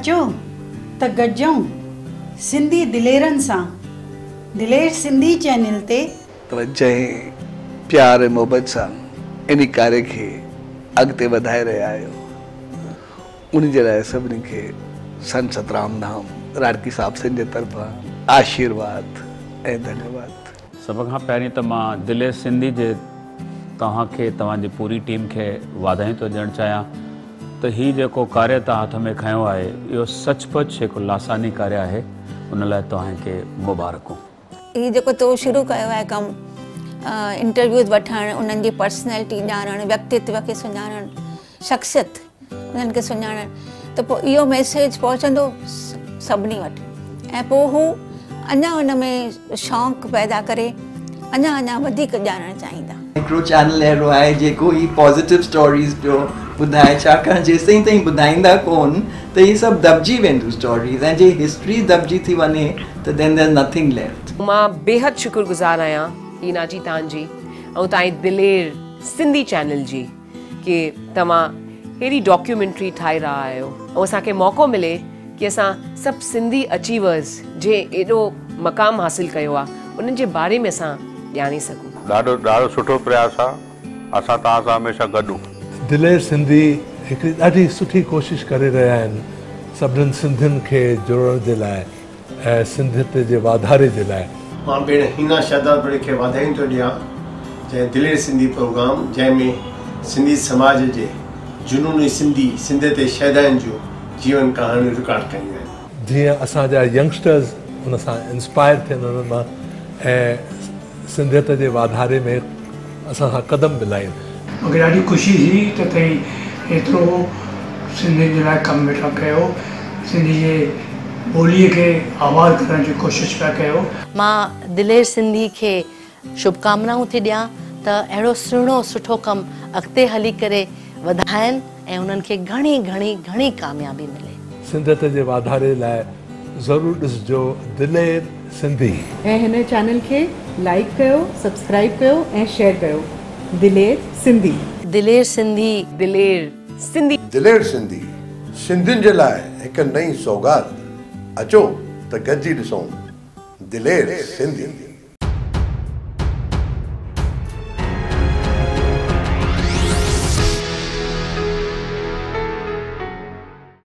अचो त गॾिजूं सिंधी दिलेरनि सां दिलेर सिंधी चैनल ते तवजह प्यार ऐं मोहबत सां इन कार्य खे अॻिते वधाए रहिया आहियो। उन जे लाइ सभिनी खे संत सतराम धाम राडकी साहिब सिंह जे तरफ़ां आशीर्वाद ऐं धन्यवाद। सभ खां पहिरीं त मां दिलेर सिंधी जे तव्हांखे तव्हांजी पूरी टीम खे वाधायूं थो ॾियणु चाहियां त हीउ जेको कार्य तव्हां हथ में खयो आहे इहो सचुपचु हिकु लासानी कार्य आहे। उन लाइ तव्हांखे मुबारकूं। हीउ जेको तो शुरू कयो आहे कमु इंटरव्यूज़ वठणु, उन्हनि जी पर्सनैलिटी ॼाणणु, व्यक्तित्व खे सुञाणणु, शख़्सियत उन्हनि खे सुञाणणु, त पोइ इहो मैसेज पहुचंदो सभिनी वटि ऐं पोइ हू अञा उन में शौक़ु पैदा करे अञा वधीक ॼाणणु चाहींदा। हिकिड़ो चैनल अहिड़ो आहे जेको ही पॉज़िटिव स्टोरीज़ पियो ॿुधाए, छाकाणि जेसिताईं ताईं ॿुधाईंदा कोन त इहे सभु दॿिजी वेंदियूं स्टोरीज़, ऐं जे हिस्ट्री दॿिजी थी वञे त देन देयर नथिंग लेफ्ट। मां बेहद शुक्रगुज़ार आहियां हीना जी तव्हांजी ऐं तव्हांजी दिलेर सिंधी चैनल जी कि तव्हां अहिड़ी डॉक्यूमेंट्री ठाहे रहा आहियो ऐं असांखे मौक़ो मिले कि असां सभु सिंधी अचीवर्स जे एॾो मक़ाम हासिल कयो आहे उन्हनि जे बारे में असां ॼाणे सघूं। ॾाढो सुठो प्रयास आहे। असां तव्हां सां हमेशह गॾु। दिलेर सिंधी हिकिड़ी ॾाढी सुठी कोशिशि करे रहिया आहिनि सभिनीनि सिंधियुनि खे जोड़ण जे लाइ ऐं सिंधियत जे वाधारे जे लाइ। मां भेण हीना शादाबड़ी खे वाधायूं थो ॾियां जंहिं दिलेर सिंधी प्रोग्राम जंहिंमें सिंधी समाज जे जुनूनी सिंधियत शहदाइनि जो जीवन कहाणियूं रिकॉर्ड कयूं आहिनि। जीअं असांजा यंगस्टर्स उन सां इंस्पायर थियनि उन्हनि मां ऐं सिंधियत जे वाधारे में असां सां क़दम मिलाइनि। मूंखे ॾाढी ख़ुशी थी त तव्हां एतिरो सिंधियुनि जे लाइ कमु वेठा कयो, सिंधी जे ॿोलीअ खे आवाज़ करण जी कोशिशि पिया कयो। मां दिलेर सिंधी खे शुभकामनाऊं थी ॾियां त अहिड़ो सुहिणो सुठो कमु अॻिते हली करे वधाइनि ऐं उन्हनि खे घणी कामयाबी मिले। सिंधियत जे वाधारे लाइ ज़रूरु ॾिसजो दिलेर सिंधी ऐं हिन चैनल खे लाइक कयो, सब्सक्राइब कयो ऐं शेयर कयो। दिलेर सिंधी। दिलेर सिंधी। दिलेर सिंधी। दिलेर सिंधी सिंधियुनि जे लाइ हिकु नई सौगात। अचो त गॾिजी ॾिसूं दिलेर सिंधी।